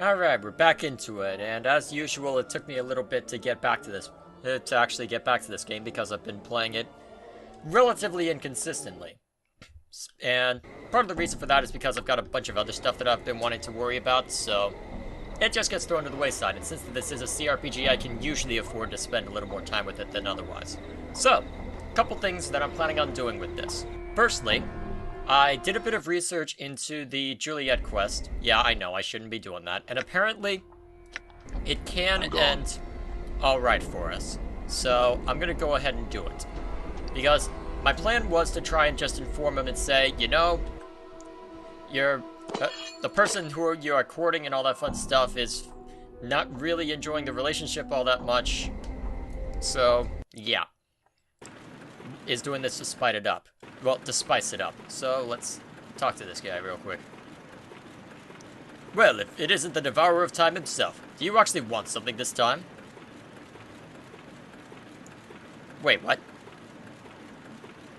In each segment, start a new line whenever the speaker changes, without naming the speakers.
Alright, we're back into it, and as usual, it took me a little bit to get back to this, to actually get back to this game because I've been playing it relatively inconsistently. And part of the reason for that is because I've got a bunch of other stuff that I've been wanting to worry about, so it just gets thrown to the wayside, and since this is a CRPG, I can usually afford to spend a little more time with it than otherwise. So, a couple things that I'm planning on doing with this. Firstly, I did a bit of research into the Juliet quest. Yeah, I know, I shouldn't be doing that. And apparently, it can end alright for us. So, I'm gonna go ahead and do it. Because my plan was to try and just inform him and say, you know, you're... the person who you are courting and all that fun stuff is not really enjoying the relationship all that much. So, yeah. Is doing this to spite it up. Well, to spice it up. So, let's talk to this guy real quick. Well, if it isn't the Devourer of Time himself, do you actually want something this time? Wait, what?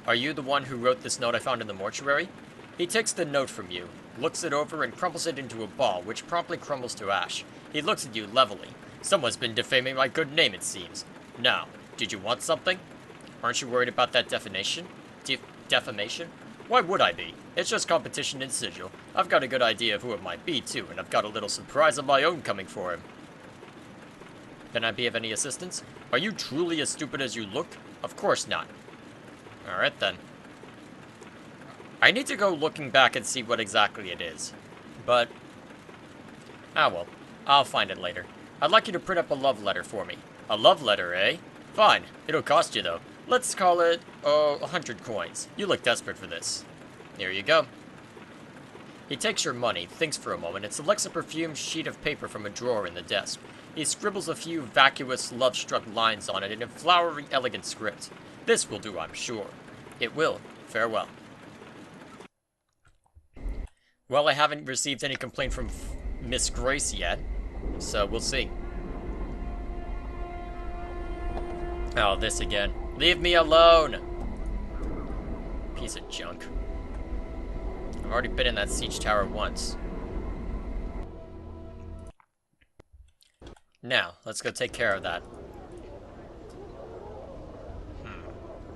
Are you the one who wrote this note I found in the mortuary? He takes the note from you, looks it over, and crumples it into a ball, which promptly crumbles to ash. He looks at you levelly. Someone's been defaming my good name, it seems. Now, did you want something? Aren't you worried about that defamation? Defamation? Why would I be? It's just competition in Sigil. I've got a good idea of who it might be, too, and I've got a little surprise of my own coming for him. Can I be of any assistance? Are you truly as stupid as you look? Of course not. Alright then. I need to go looking back and see what exactly it is. But... ah well. I'll find it later. I'd like you to print up a love letter for me. A love letter, eh? Fine. It'll cost you, though. Let's call it, 100 coins. You look desperate for this. Here you go. He takes your money, thinks for a moment, and selects a perfumed sheet of paper from a drawer in the desk. He scribbles a few vacuous, love-struck lines on it in a flowery, elegant script. This will do, I'm sure. It will. Farewell. Well, I haven't received any complaint from Miss Grace yet, so we'll see. Oh, this again. Leave me alone! Piece of junk. I've already been in that siege tower once. Now, let's go take care of that.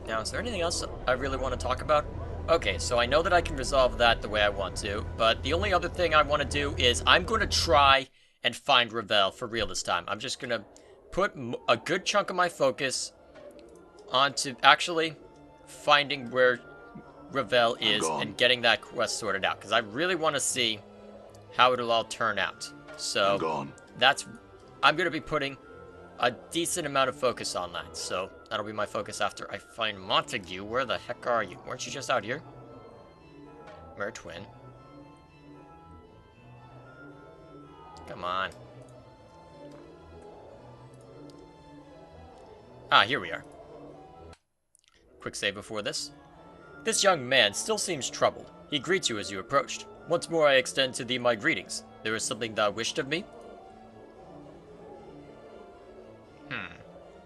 Now, is there anything else I really want to talk about? Okay, so I know that I can resolve that the way I want to, but the only other thing I want to do is I'm going to try and find Ravel for real this time. I'm just going to put a good chunk of my focus onto actually finding where Ravel is and getting that quest sorted out, because I really want to see how it'll all turn out. So I'm going to be putting a decent amount of focus on that, so that'll be my focus after I find Montague. Where the heck are you? Weren't you just out here? We're a twin. Come on. Ah, here we are. Quick save before this. This young man still seems troubled. He greets you as you approached. Once more I extend to thee my greetings. There is something thou wished of me?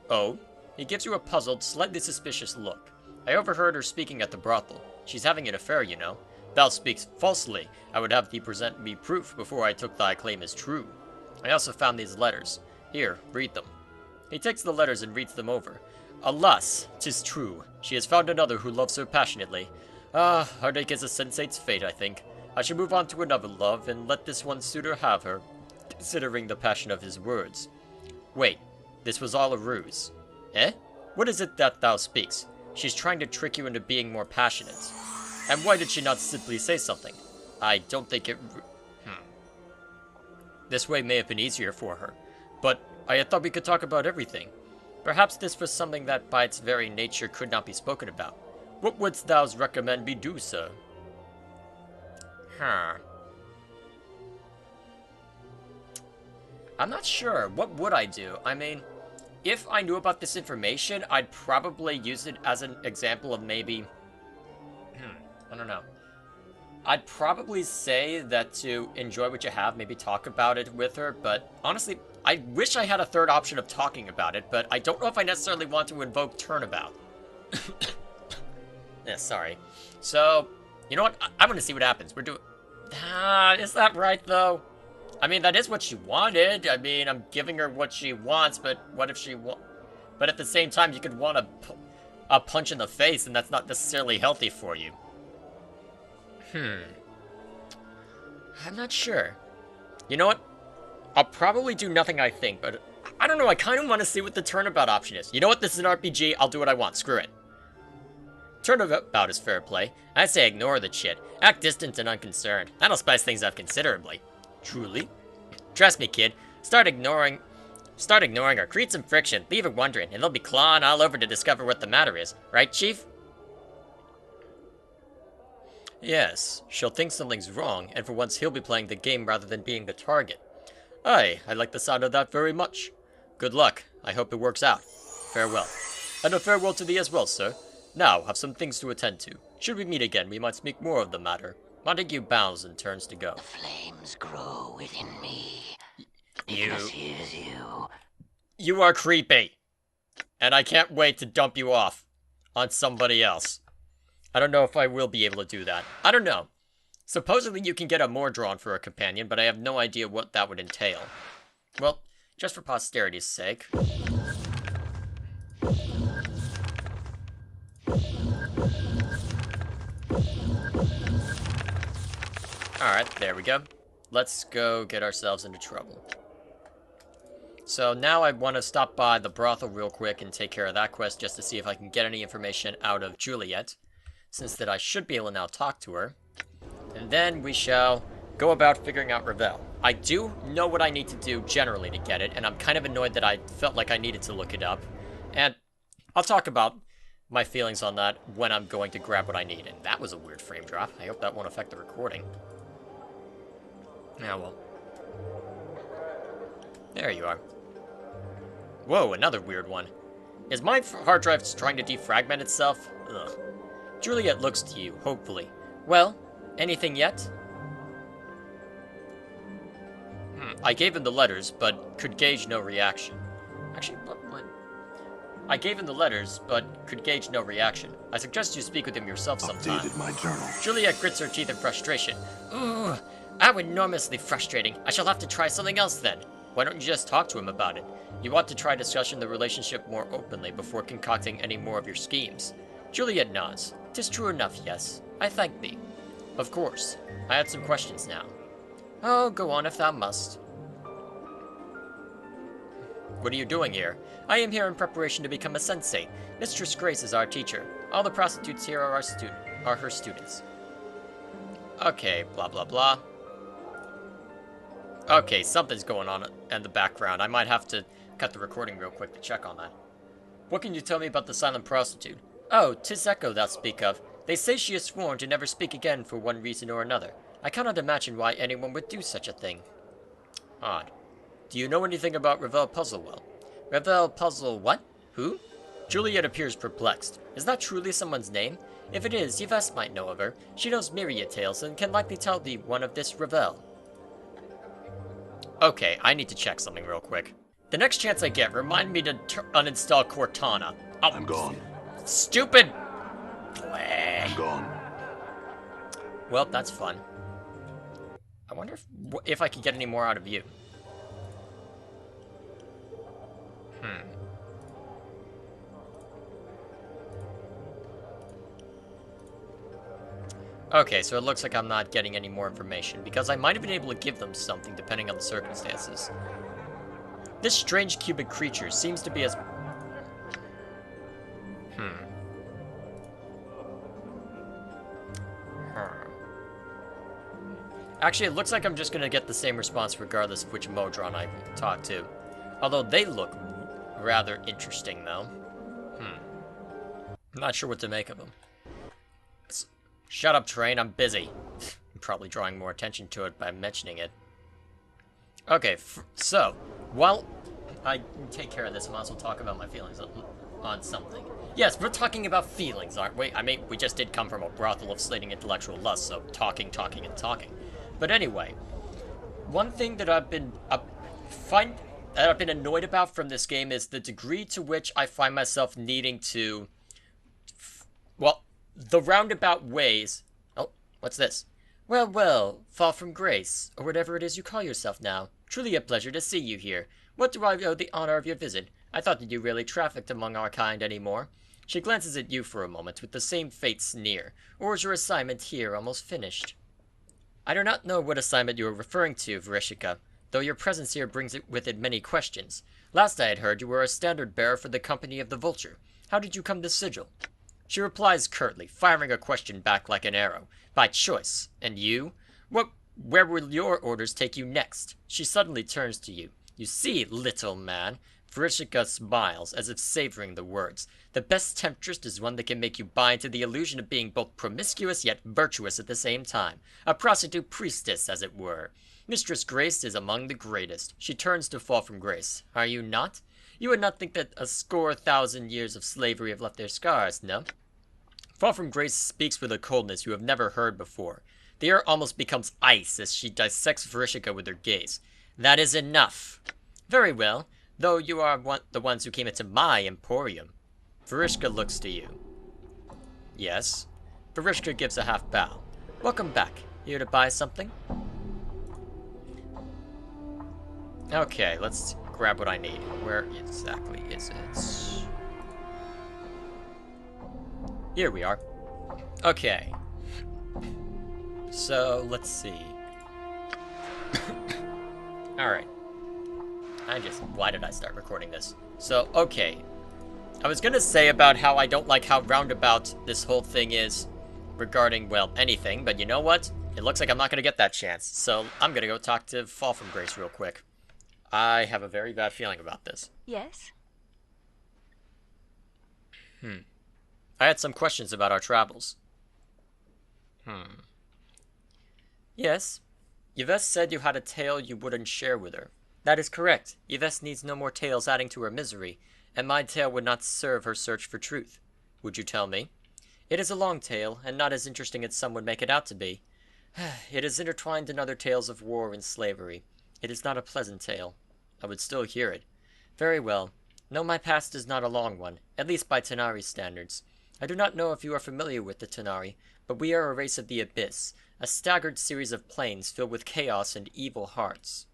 Oh? He gives you a puzzled, slightly suspicious look. I overheard her speaking at the brothel. She's having an affair, you know. Thou speaks falsely. I would have thee present me proof before I took thy claim as true. I also found these letters. Here, read them. He takes the letters and reads them over. Alas, 'tis true. She has found another who loves her passionately. Ah, heartache is a sensate's fate, I think. I should move on to another love, and let this one suitor have her, considering the passion of his words. Wait, this was all a ruse. Eh? What is it that thou speaks? She's trying to trick you into being more passionate. And why did she not simply say something? I don't think it... This way may have been easier for her. But I had thought we could talk about everything. Perhaps this was something that by its very nature could not be spoken about. What wouldst thou recommend me do, sir? I'm not sure. What would I do? I mean, if I knew about this information, I'd probably use it as an example of maybe... I don't know. I'd probably say that to enjoy what you have, maybe talk about it with her, but honestly, I wish I had a third option of talking about it, but I don't know if I necessarily want to invoke Turnabout. Yeah, sorry. So, you know what? I'm gonna see what happens. We're doing... is that right, though? I mean, that is what she wanted. I mean, I'm giving her what she wants, but what if she But at the same time, you could want a punch in the face, and that's not necessarily healthy for you. I'm not sure. You know what? I'll probably do nothing I think, but I don't know, I kind of want to see what the turnabout option is. You know what? This is an RPG, I'll do what I want. Screw it. Turnabout is fair play. I say ignore the shit. Act distant and unconcerned. That'll spice things up considerably. Truly? Trust me, kid. Start ignoring her. Create some friction. Leave her wondering, and they'll be clawing all over to discover what the matter is. Right, Chief? Yes. She'll think something's wrong, and for once he'll be playing the game rather than being the target. Aye, I like the sound of that very much. Good luck. I hope it works out. Farewell. And a farewell to thee as well, sir. Now, have some things to attend to. Should we meet again, we might speak more of the matter. Montague bows and turns to go.
The flames grow within me. Because here's you.
You are creepy. And I can't wait to dump you off on somebody else. I don't know if I will be able to do that. I don't know. Supposedly you can get a Mordron for a companion, but I have no idea what that would entail. Well, just for posterity's sake. Alright, there we go. Let's go get ourselves into trouble. So now I want to stop by the brothel real quick and take care of that quest just to see if I can get any information out of Juliet, since that I should be able to now talk to her. And then we shall go about figuring out Ravel. I do know what I need to do generally to get it, and I'm kind of annoyed that I felt like I needed to look it up. And I'll talk about my feelings on that when I'm going to grab what I need. And that was a weird frame drop. I hope that won't affect the recording. Yeah, well. There you are. Whoa, another weird one. Is my hard drive trying to defragment itself? Ugh. Juliet looks to you, hopefully. Well, anything yet? I gave him the letters, but could gauge no reaction. Actually, what? I gave him the letters, but could gauge no reaction. I suggest you speak with him yourself sometime.
Updated my journal.
Juliet grits her teeth in frustration. Ugh, how enormously frustrating. I shall have to try something else then. Why don't you just talk to him about it? You ought to try discussing the relationship more openly before concocting any more of your schemes. Juliet nods. 'Tis true enough, yes. I thank thee. Of course. I had some questions now. Oh, go on if thou must. What are you doing here? I am here in preparation to become a sensei. Mistress Grace is our teacher. All the prostitutes here are her students. Okay, blah blah blah. Okay, something's going on in the background. I might have to cut the recording real quick to check on that. What can you tell me about the silent prostitute? Oh, 'tis Echo thou speak of. They say she is sworn to never speak again for one reason or another. I cannot imagine why anyone would do such a thing. Odd. Do you know anything about Ravel Puzzlewell? Ravel Puzzle what? Who? Juliet appears perplexed. Is that truly someone's name? If it is, Yves might know of her. She knows myriad tales and can likely tell thee one of this Ravel. Okay, I need to check something real quick. The next chance I get, remind me to uninstall Cortana. Oh,
I'm gone.
Stupid!
I'm gone.
Well, that's fun. I wonder if I could get any more out of you. Okay, so it looks like I'm not getting any more information, because I might have been able to give them something depending on the circumstances. This strange cubic creature seems to be as... Actually, it looks like I'm just going to get the same response regardless of which Modron I talk to. Although they look rather interesting, though. I'm not sure what to make of them. Shut up, train, I'm busy. I'm probably drawing more attention to it by mentioning it. Okay, so, while I take care of this, I might as well talk about my feelings on something. Yes, we're talking about feelings, aren't we? I mean, we just did come from a brothel of slating intellectual lust, so talking, and talking. But anyway, one thing that I've been annoyed about from this game is the degree to which I find myself needing to, well, the roundabout ways. Oh, what's this? Well, well, fall from grace, or whatever it is you call yourself now. Truly a pleasure to see you here. What do I owe the honor of your visit? I thought that you really trafficked among our kind any more. She glances at you for a moment with the same faint sneer. Or is your assignment here almost finished? I do not know what assignment you are referring to, Vereshika, though your presence here brings it with it many questions. Last I had heard, you were a standard bearer for the Company of the Vulture. How did you come this sigil? She replies curtly, firing a question back like an arrow. By choice. And you? Where will your orders take you next? She suddenly turns to you. You see, little man. Vereshika smiles, as if savoring the words. The best temptress is one that can make you buy into the illusion of being both promiscuous yet virtuous at the same time. A prostitute priestess, as it were. Mistress Grace is among the greatest. She turns to fall from grace. Are you not? You would not think that 1,000 years of slavery have left their scars, no? Fall from grace speaks with a coldness you have never heard before. The air almost becomes ice as she dissects Vereshika with her gaze. That is enough. Very well, though you are the ones who came into my emporium. Vereshika looks to you. Yes. Vereshika gives a half bow. Welcome back. Here to buy something? Okay, let's grab what I need. Where exactly is it? Here we are. Okay. So, let's see. Alright. Why did I start recording this? So, okay. I was gonna say about how I don't like how roundabout this whole thing is regarding, well, anything, but you know what? It looks like I'm not gonna get that chance, so I'm gonna go talk to Fall from Grace real quick. I have a very bad feeling about this.
Yes?
I had some questions about our travels. Yes. Yves said you had a tale you wouldn't share with her. That is correct. Yves needs no more tales adding to her misery, and my tale would not serve her search for truth. Would you tell me? It is a long tale, and not as interesting as some would make it out to be. It is intertwined in other tales of war and slavery. It is not a pleasant tale. I would still hear it. Very well. No, my past is not a long one, at least by Tanari standards. I do not know if you are familiar with the Tanari, but we are a race of the Abyss, a staggered series of planes filled with chaos and evil hearts.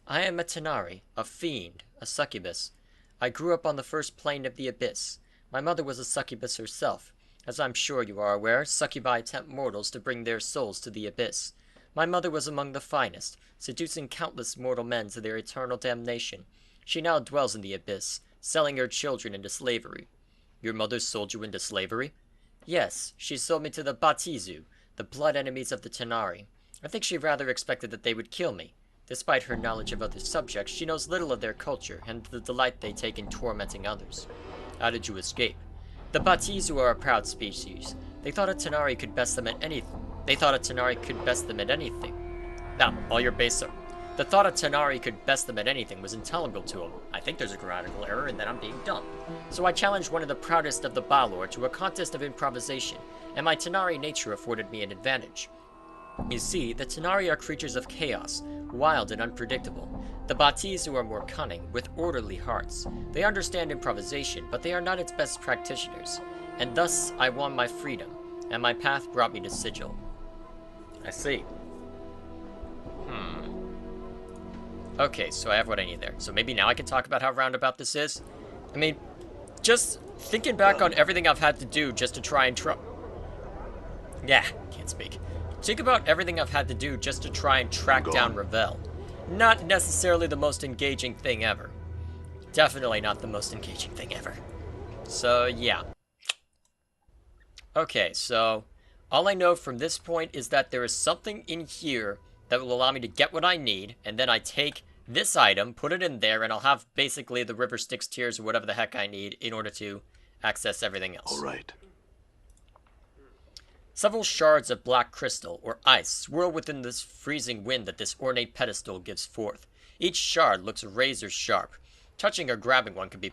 I am a Tanari, a fiend, a succubus. I grew up on the first plane of the Abyss. My mother was a succubus herself. As I'm sure you are aware, succubi tempt mortals to bring their souls to the Abyss. My mother was among the finest, seducing countless mortal men to their eternal damnation. She now dwells in the Abyss, selling her children into slavery. Your mother sold you into slavery? Yes, she sold me to the Batizu, the blood enemies of the Tanari. I think she rather expected that they would kill me. Despite her knowledge of other subjects, she knows little of their culture and the delight they take in tormenting others. How did you escape? The Batizu are a proud species. They thought a Tanari could best them at anything. Now, all your base are. The thought a Tanari could best them at anything was intelligible to him. I think there's a grammatical error and that I'm being dumb. So I challenged one of the proudest of the Balor to a contest of improvisation, and my Tanari nature afforded me an advantage. You see, the Tanari are creatures of chaos, wild and unpredictable. The Batizu are more cunning, with orderly hearts. They understand improvisation, but they are not its best practitioners. And thus I won my freedom, and my path brought me to Sigil. I see. Okay, so I have what I need there. So maybe now I can talk about how roundabout this is? I mean, just thinking back on everything I've had to do just to try and can't speak. Think about everything I've had to do just to try and track down Ravel. Not necessarily the most engaging thing ever. Definitely not the most engaging thing ever. So, yeah. Okay, so all I know from this point is that there is something in here that will allow me to get what I need, and then I take this item, put it in there, and I'll have basically the River Styx Tears or whatever the heck I need in order to access everything else.
All right.
Several shards of black crystal, or ice, swirl within this freezing wind that this ornate pedestal gives forth. Each shard looks razor sharp. Touching or grabbing one can be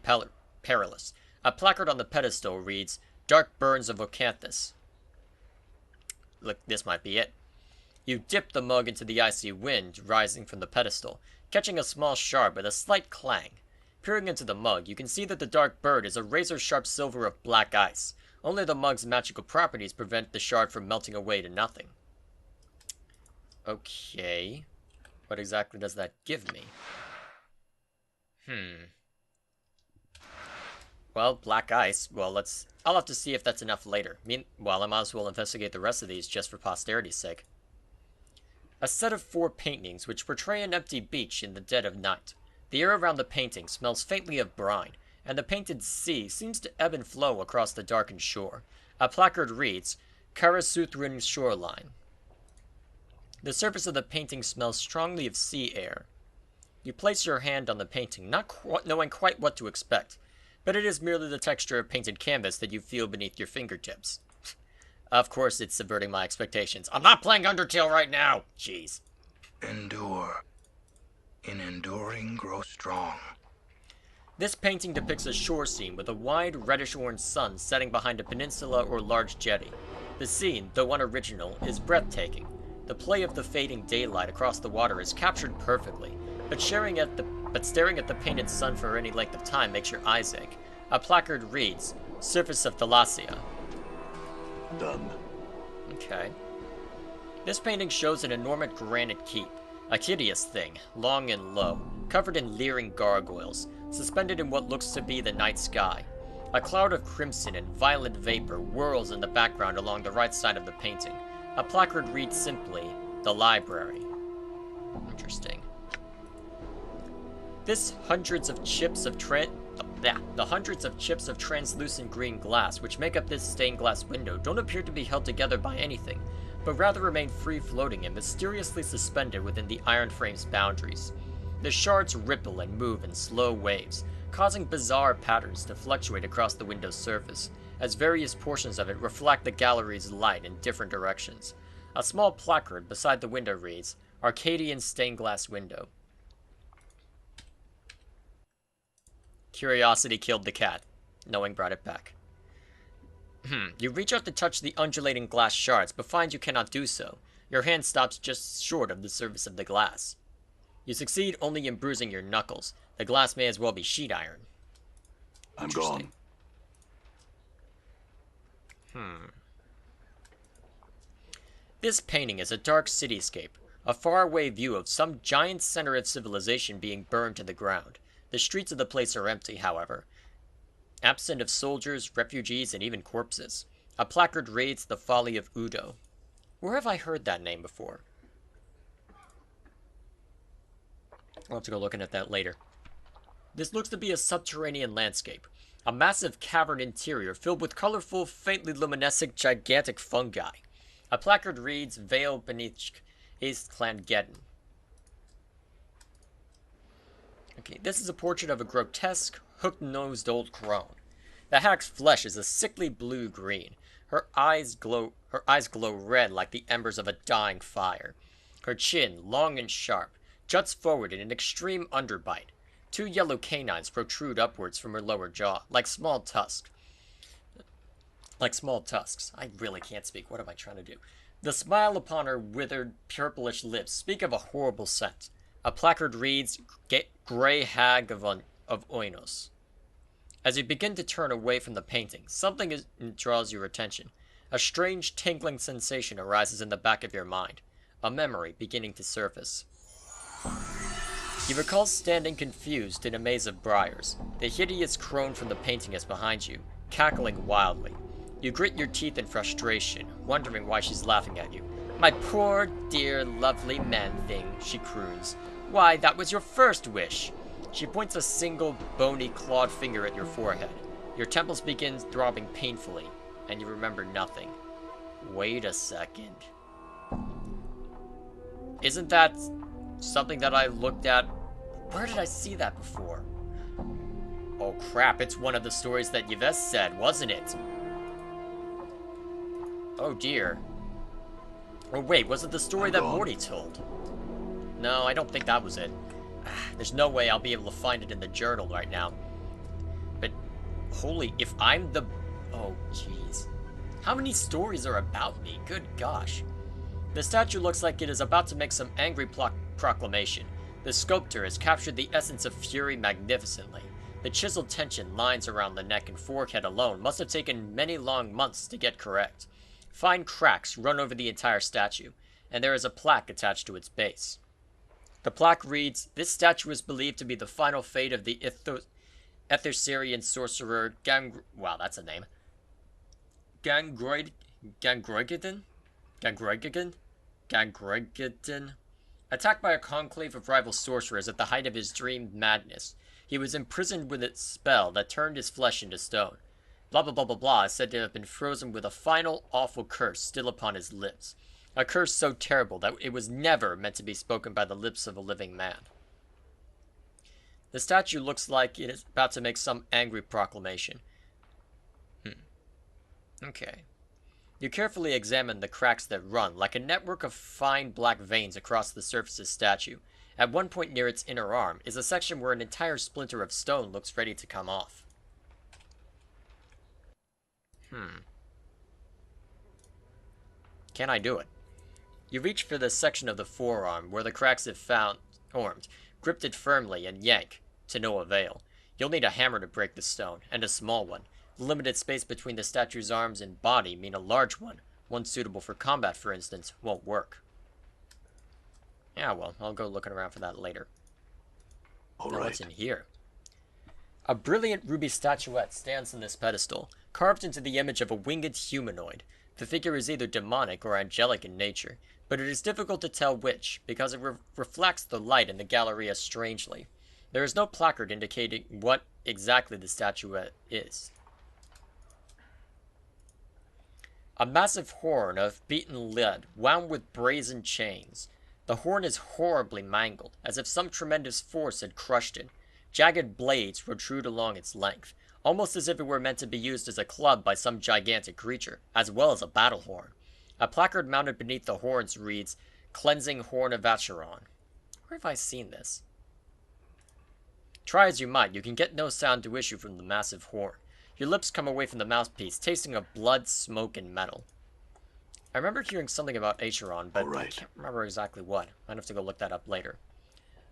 perilous. A placard on the pedestal reads, Dark Burns of Ocanthus. Look, this might be it. You dip the mug into the icy wind rising from the pedestal, catching a small shard with a slight clang. Peering into the mug, you can see that the dark bird is a razor-sharp silver of black ice. Only the mug's magical properties prevent the shard from melting away to nothing. Okay. What exactly does that give me? Well, black ice. Well, I'll have to see if that's enough later. Meanwhile, I might as well investigate the rest of these just for posterity's sake. A set of 4 paintings which portray an empty beach in the dead of night. The air around the painting smells faintly of brine, and the painted sea seems to ebb and flow across the darkened shore. A placard reads, Karasuthran Shoreline. The surface of the painting smells strongly of sea air. You place your hand on the painting, not knowing quite what to expect, but it is merely the texture of painted canvas that you feel beneath your fingertips. Of course, it's subverting my expectations. I'm not playing Undertale right now! Jeez.
Endure. In enduring, grow strong.
This painting depicts a shore scene with a wide, reddish-orange sun setting behind a peninsula or large jetty. The scene, though unoriginal, is breathtaking. The play of the fading daylight across the water is captured perfectly, but staring at the painted sun for any length of time makes your eyes ache. A placard reads, Surface of Thalassia.
Done.
Okay. This painting shows an enormous granite keep, a hideous thing, long and low, covered in leering gargoyles, suspended in what looks to be the night sky. A cloud of crimson and violet vapor whirls in the background along the right side of the painting. A placard reads simply, The Library. Interesting. The hundreds of chips of translucent green glass which make up this stained glass window don't appear to be held together by anything, but rather remain free-floating and mysteriously suspended within the iron frame's boundaries. The shards ripple and move in slow waves, causing bizarre patterns to fluctuate across the window's surface, as various portions of it reflect the gallery's light in different directions. A small placard beside the window reads, Arcadian Stained Glass Window. Curiosity killed the cat. Knowing brought it back. You reach out to touch the undulating glass shards, but find you cannot do so. Your hand stops just short of the surface of the glass. You succeed only in bruising your knuckles. The glass may as well be sheet iron.
I'm gone.
This painting is a dark cityscape, a faraway view of some giant center of civilization being burned to the ground. The streets of the place are empty, however, absent of soldiers, refugees, and even corpses. A placard reads The Folly of Udo. Where have I heard that name before? I'll have to go looking at that later. This looks to be a subterranean landscape. A massive cavern interior filled with colorful, faintly luminescent, gigantic fungi. A placard reads Vale beneath East Clangeddon. Okay, this is a portrait of a grotesque, hook-nosed old crone. The hag's flesh is a sickly blue-green. Her eyes glow red like the embers of a dying fire. Her chin, long and sharp, juts forward in an extreme underbite. 2 yellow canines protrude upwards from her lower jaw, like small tusks. I really can't speak. What am I trying to do? The smile upon her withered, purplish lips speak of a horrible scent. A placard reads, Grey Hag of Oinos. As you begin to turn away from the painting, something draws your attention. A strange tingling sensation arises in the back of your mind. A memory beginning to surface. You recall standing confused in a maze of briars. The hideous crone from the painting is behind you, cackling wildly. You grit your teeth in frustration, wondering why she's laughing at you. My poor, dear, lovely man-thing, she croons. Why, that was your first wish. She points a single, bony, clawed finger at your forehead. Your temples begin throbbing painfully, and you remember nothing. Wait a second. Isn't that something that I looked at? Where did I see that before? Oh crap, it's one of the stories that Yves said, wasn't it? Oh dear. Oh wait, was it the story that Morty told? No, I don't think that was it. There's no way I'll be able to find it in the journal right now. But, if I'm the... Oh, jeez. How many stories are about me? Good gosh. The statue looks like it is about to make some angry proclamation. The sculptor has captured the essence of fury magnificently. The chiseled tension lines around the neck and forehead alone must have taken many long months to get correct. Fine cracks run over the entire statue, and there is a plaque attached to its base. The plaque reads, "This statue is believed to be the final fate of the Etherserian sorcerer wow, that's a name. Gangroigadin? Attacked by a conclave of rival sorcerers at the height of his dreamed madness. He was imprisoned with its spell that turned his flesh into stone. Blah blah blah blah blah is said to have been frozen with a final awful curse still upon his lips. A curse so terrible that it was never meant to be spoken by the lips of a living man." The statue looks like it is about to make some angry proclamation. Okay. You carefully examine the cracks that run, like a network of fine black veins across the surface of the statue. At one point near its inner arm is a section where an entire splinter of stone looks ready to come off. Can I do it? You reach for the section of the forearm where the cracks have formed, gripped it firmly, and yank, to no avail. You'll need a hammer to break the stone, and a small one. The limited space between the statue's arms and body mean a large one suitable for combat, for instance, won't work. Yeah, well, I'll go looking around for that later. Now, what's in here? A brilliant ruby statuette stands on this pedestal, carved into the image of a winged humanoid. The figure is either demonic or angelic in nature, but it is difficult to tell which, because it reflects the light in the Galleria strangely. There is no placard indicating what exactly the statuette is. A massive horn of beaten lead, wound with brazen chains. The horn is horribly mangled, as if some tremendous force had crushed it. Jagged blades protrude along its length, almost as if it were meant to be used as a club by some gigantic creature, as well as a battle horn. A placard mounted beneath the horns reads, "Cleansing Horn of Acheron." Where have I seen this? Try as you might, you can get no sound to issue from the massive horn. Your lips come away from the mouthpiece, tasting of blood, smoke, and metal. I remember hearing something about Acheron, but I can't remember exactly what. Might have to go look that up later.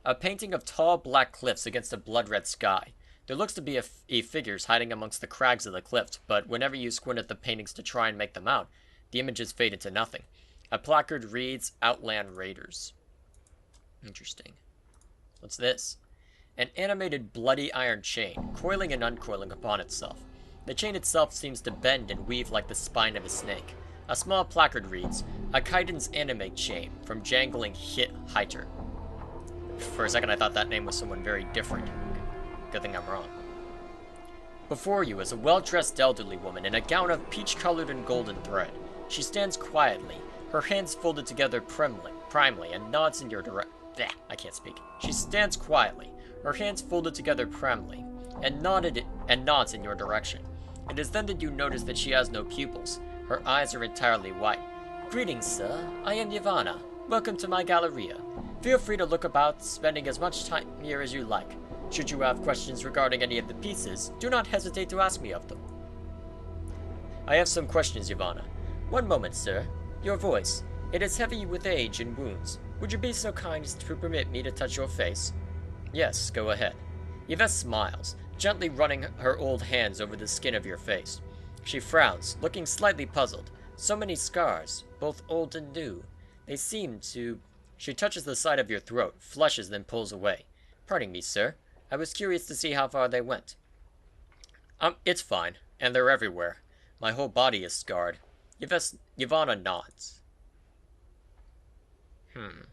A painting of tall black cliffs against a blood-red sky. There looks to be figures hiding amongst the crags of the cliff, but whenever you squint at the paintings to try and make them out, the images fade into nothing. A placard reads, "Outland Raiders." Interesting. What's this? An animated bloody iron chain, coiling and uncoiling upon itself. The chain itself seems to bend and weave like the spine of a snake. A small placard reads, "A Kaiden's anime chain from Jangling Hiter." For a second I thought that name was someone very different. Good thing I'm wrong. Before you is a well-dressed elderly woman in a gown of peach-colored and golden thread. She stands quietly, her hands folded together primly, and nods in your direction. I can't speak. She stands quietly, her hands folded together primly, and nods in your direction. It is then that you notice that she has no pupils. Her eyes are entirely white. "Greetings, sir. I am Yavanna. Welcome to my Galleria. Feel free to look about, spending as much time here as you like. Should you have questions regarding any of the pieces, do not hesitate to ask me of them." "I have some questions, Yavanna." "One moment, sir. Your voice. It is heavy with age and wounds. Would you be so kind as to permit me to touch your face?" "Yes, go ahead." Yvette smiles, gently running her old hands over the skin of your face. She frowns, looking slightly puzzled. So many scars, both old and new. They seem to... She touches the side of your throat, flushes, then pulls away. "Pardon me, sir. I was curious to see how far they went." It's fine, and they're everywhere. My whole body is scarred." Yavanna nods. "You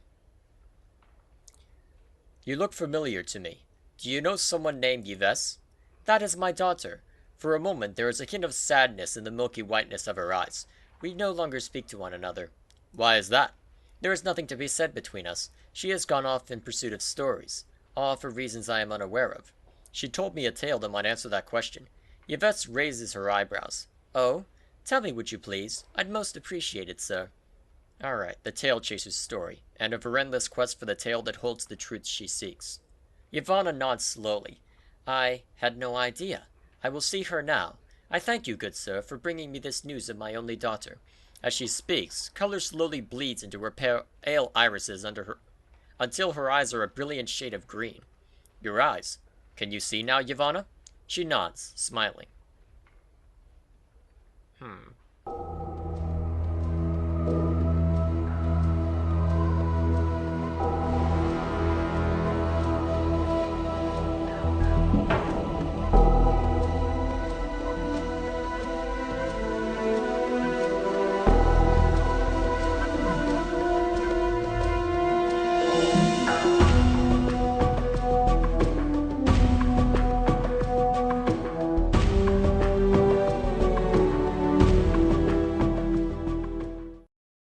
look familiar to me. Do you know someone named Yves?" "That is my daughter." For a moment there is a hint of sadness in the milky whiteness of her eyes. "We no longer speak to one another." "Why is that?" "There is nothing to be said between us. She has gone off in pursuit of stories. All for reasons I am unaware of." She told me a tale that might answer that question. Yvette raises her eyebrows. "Oh? Tell me, would you please? I'd most appreciate it, sir." Alright, the Tale Chaser's story, and of her endless quest for the tale that holds the truths she seeks. Yavanna nods slowly. "I had no idea. I will see her now. I thank you, good sir, for bringing me this news of my only daughter." As she speaks, color slowly bleeds into her pale irises until her eyes are a brilliant shade of green. "Your eyes. Can you see now, Yavanna?" She nods, smiling.